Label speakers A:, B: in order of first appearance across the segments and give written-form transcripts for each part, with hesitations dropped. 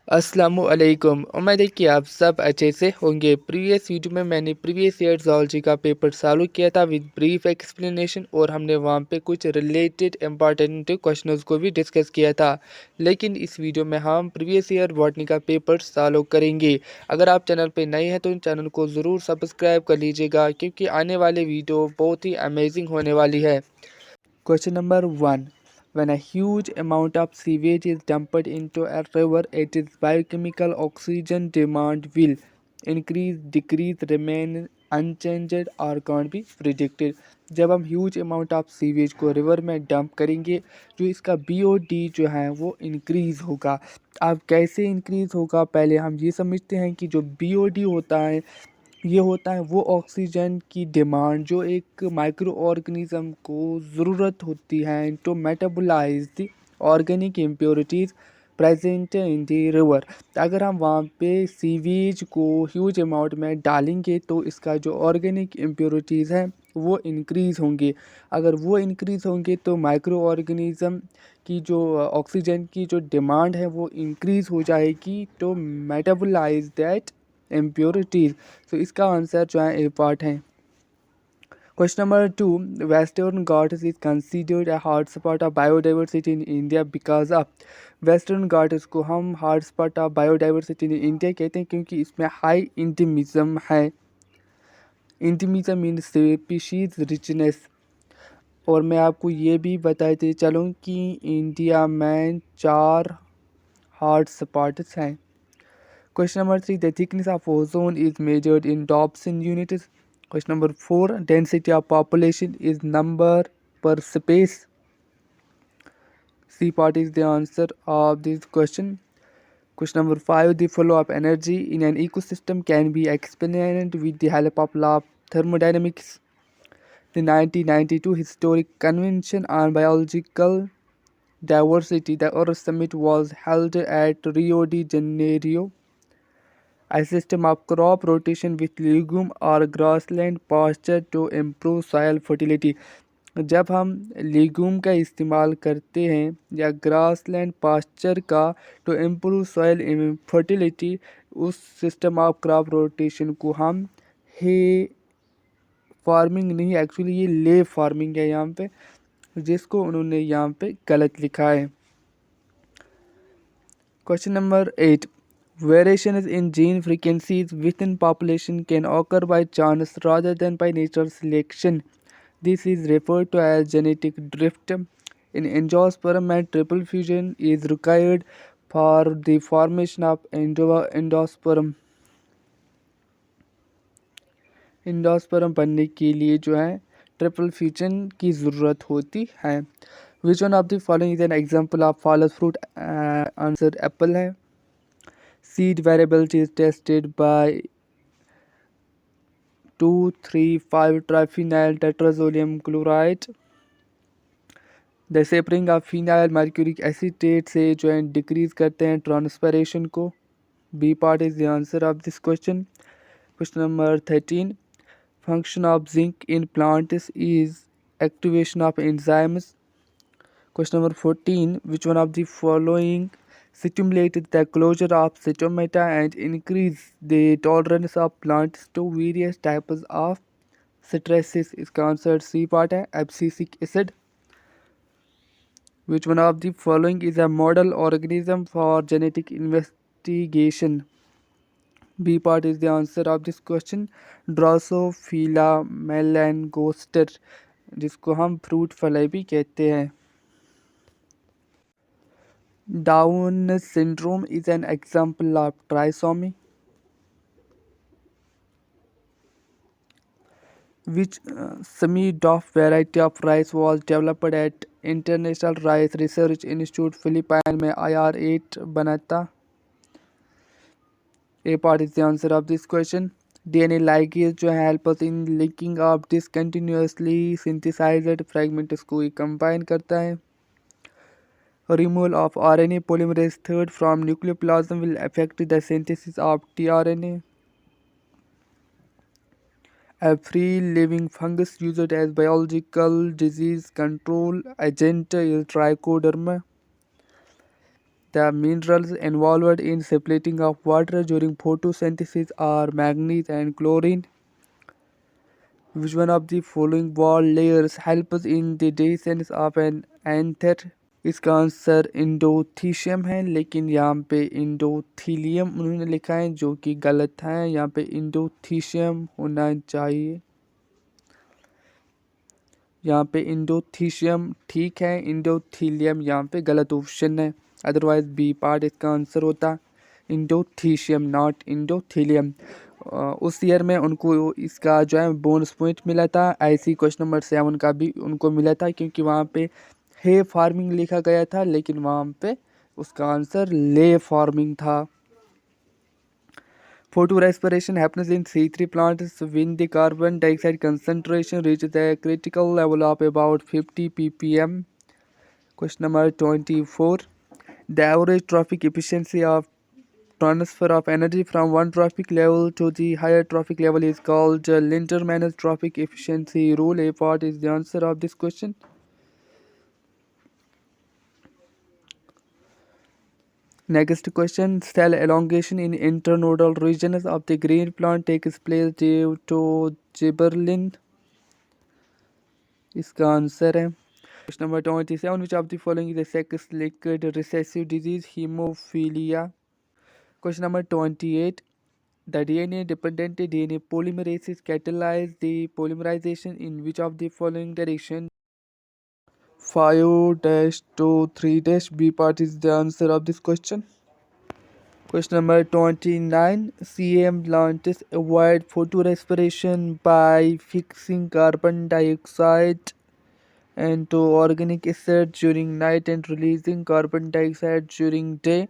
A: अस्सलामु अलैकुम। उम्मीद है कि आप सब अच्छे से होंगे। प्रीवियस वीडियो में मैंने प्रीवियस ईयर ज़ूलॉजी का पेपर चालू किया था विद ब्रीफ एक्सप्लेनेशन, और हमने वहाँ पे कुछ रिलेटेड इंपॉर्टेंट क्वेश्चंस को भी डिस्कस किया था। लेकिन इस वीडियो में हम प्रीवियस ईयर बॉटनी का पेपर चालू करेंगे। अगर आप चैनल पर नए हैं तो चैनल को ज़रूर सब्सक्राइब कर लीजिएगा, क्योंकि आने वाले वीडियो बहुत ही अमेजिंग होने वाली है। Question number 1. When a huge amount of sewage is dumped into a river, its biochemical oxygen demand will increase, decrease, remain unchanged or can't be predicted. जब हम ह्यूज अमाउंट ऑफ सीवेज को river में dump करेंगे, जो इसका BOD जो है वो इंक्रीज़ होगा। अब कैसे इंक्रीज़ होगा, पहले हम ये समझते हैं कि जो BOD होता है, ये होता है वो ऑक्सीजन की डिमांड जो एक माइक्रो ऑर्गेनिज्म को ज़रूरत होती है to metabolize the organic impurities present in the river. अगर हम वहाँ पे सीवेज को ह्यूज अमाउंट में डालेंगे तो इसका जो ऑर्गेनिक इम्प्योरिटीज़ है वो इंक्रीज़ होंगे। अगर वो इंक्रीज़ होंगे तो माइक्रो ऑर्गेनिज्म की जो ऑक्सीजन की जो डिमांड है वो इंक्रीज़ हो जाएगी टू मेटाबोलाइज दैट impurities। तो इसका आंसर जो है ए पार्ट है। Question number 2. Western Ghats is considered a hotspot of biodiversity in India because of। Western Ghats को हम hotspot of biodiversity in India कहते हैं क्योंकि इसमें हाई इंडिमिज्म है। इंडिमिज्म मीन्स स्पीशीज रिचनेस। और मैं आपको ये भी बताते चलूँ कि इंडिया में 4 हॉटस्पॉट्स हैं। Question number 3. The thickness of ozone is measured in Dobson units. Question number 4. Density of population is number per space. C part is the answer of this question. Question number 5. The flow of energy in an ecosystem can be explained with the help of law of thermodynamics. The 1992 Historic Convention on Biological Diversity, the Earth Summit, was held at Rio de Janeiro. A system of crop rotation with legume or grassland pasture to improve soil fertility। जब हम legume का इस्तेमाल करते हैं या grassland pasture का to improve soil fertility, उस system of crop rotation को हम हे फार्मिंग नहीं, एक्चुअली ये ले फार्मिंग है यहाँ पे, जिसको उन्होंने यहाँ पे गलत लिखा है। Question number 8. Variations in gene frequencies within population can occur by chance rather than by natural selection. This is referred to as genetic drift. In angiosperm and triple fusion is required for the formation of endosperm. Endosperm बनने के लिए जो है triple fusion की ज़रूरत होती है। Which one of the following is an example of follows fruit? Answer Apple है। Seed variability is tested by 2,3,5 tetrazolium chloride। The spraying of phenyl mercuric acetate से जो है डिक्रीज करते हैं ट्रांसपरेशन को। B part is the answer of this question. Question number 13. Function of zinc in plants is activation of enzymes. Question number 14. Which one of the following stimulated the closure of stomata and increase the tolerance of plants to various types of stresses? इसका answer C part है, abscisic acid. Which one of the following is a model organism for genetic investigation? B part is the answer of this question. Drosophila melanogaster, जिसको हम fruit fly भी कहते हैं। Down syndrome is an example of trisomy. Which semi-dough variety of rice was developed at International Rice Research Institute Philippines में IR8 बना था? A part is the answer of this question. DNA ligase जो है help us in linking of discontinuously synthesized fragments को combine करता है। Removal of RNA polymerase III from nucleoplasm will affect the synthesis of tRNA. A free-living fungus used as biological disease control agent is trichoderma. The minerals involved in separating of water during photosynthesis are manganese and chlorine. Which one of the following wall layers helps in the descent of an anther? इसका answer इंडोथीशियम है, लेकिन यहाँ पे endothelium उन्होंने लिखा है जो कि गलत है। यहाँ पे इंडोथीशियम होना चाहिए। यहाँ पे इंडोथीशियम ठीक है, इंडोथीलियम यहाँ पे गलत ऑप्शन है। अदरवाइज बी पार्ट इसका आंसर होता इंडोथीशियम, नॉट इंडोथीलियम। उस ईयर में उनको इसका जो है बोनस पॉइंट मिला था। ऐसी क्वेश्चन नंबर 7 का भी उनको मिला था, क्योंकि वहाँ पे हे फार्मिंग लिखा गया था, लेकिन वहाँ पे उसका आंसर ले फार्मिंग था। Photorespiration happens in C3 plants when the carbon dioxide concentration reaches a critical level of about 50 ppm. Question number 24. The average trophic efficiency of transfer of energy from one trophic level to the higher trophic level is called Linderman's trophic efficiency rule. A part is the answer of this question. Next question. Cell elongation in internodal regions of the green plant takes place due to gibberellin. इसका answer है question number 27. Which of the following is a sex-linked recessive disease? Hemophilia. Question number 28. The DNA-dependent DNA polymerases catalyze the polymerization in which of the following direction? 5-2-3-B part is the answer of this question. Question number 29. CM plants avoid photorespiration by fixing carbon dioxide and to organic acid during night and releasing carbon dioxide during day.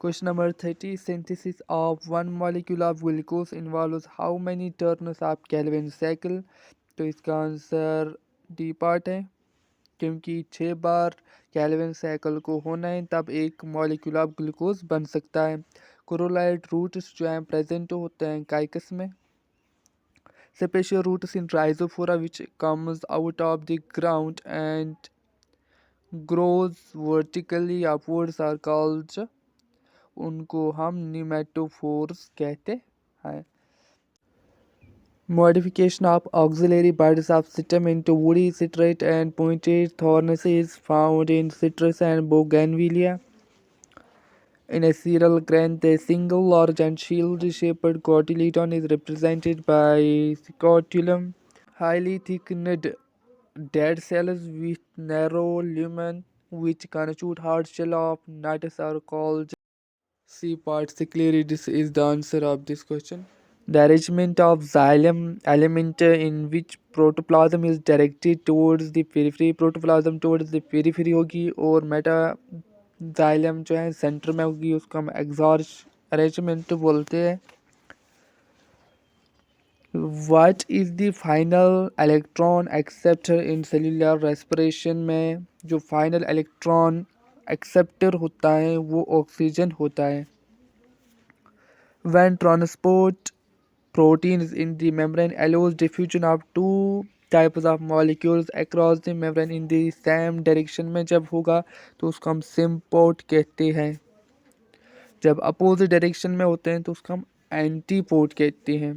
A: Question number 30. Synthesis of one molecule of glucose involves how many turns of Kelvin cycle? तो इसका answer D part है, क्योंकि 6 बार Calvin cycle को होना है तब एक molecule of glucose बन सकता है। कोरोलाइड रूट्स जो हैं प्रेजेंट होते हैं काइकस में। Separation roots in rhizophora which comes out of the ground and grows vertically upwards are called, उनको हम निमेटोफोर्स कहते हैं। Modification of auxiliary buds of stem into woody citrate and pointed thorns is found in citrus and bougainvillea. In a cereal grain, the single large and shield-shaped cotyledon is represented by scutellum. Highly thickened dead cells with narrow lumen which constitute hard shell of nuts are called. C particularly this is the answer of this question. The arrangement of xylem element in which protoplasm is directed towards the periphery, protoplasm towards the periphery होगी और Meta xylem जो है centre में होगी, उसको हम exarch arrangement बोलते हैं। What is the final electron acceptor in cellular respiration में जो final electron acceptor होता है वो ऑक्सीजन होता है। When transport proteins in the membrane allows diffusion of two types of molecules across the membrane in the same direction में जब होगा तो उसको हम symport कहते हैं। जब opposite direction में होते हैं तो उसको हम antiport कहते हैं।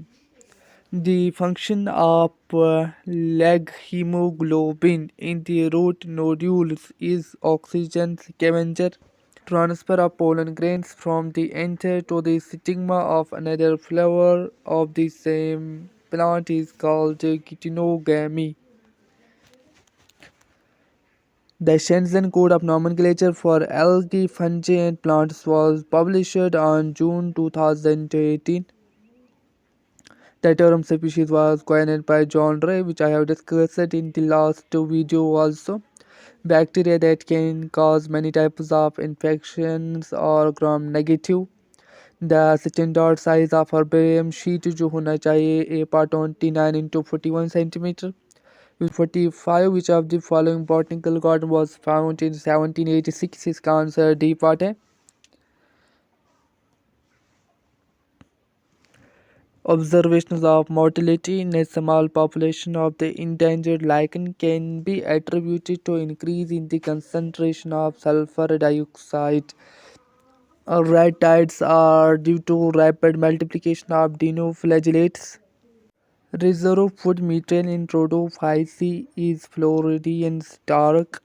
A: The function of leg hemoglobin in the root nodules is oxygen scavenger. Transfer of pollen grains from the anther to the stigma of another flower of the same plant is called geitonogamy. The Shenzhen Code of Nomenclature for Algae, Fungi and Plants was published on June 2018. The term species was coined by John Ray, which I have discussed in the last video also. Bacteria that can cause many types of infections are gram-negative. The standard size of herbarium sheet जो होना चाहिए A part 29 into 41 centimeter. 45 which of the following botanical garden was found in 1786 इसका answer D part है। Observations of mortality in a small population of the endangered lichen can be attributed to increase in the concentration of sulfur dioxide. Red tides are due to rapid multiplication of dinoflagellates. Reserve food methane in rhodophyceae is Floridian stark.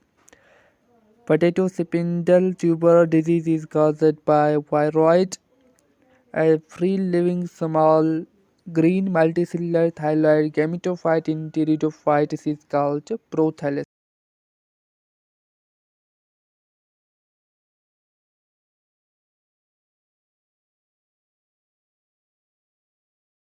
A: Potato spindle tuber disease is caused by viroid. A free-living small green multicellular thyroid gametophyte in pteridophytes is called prothallus.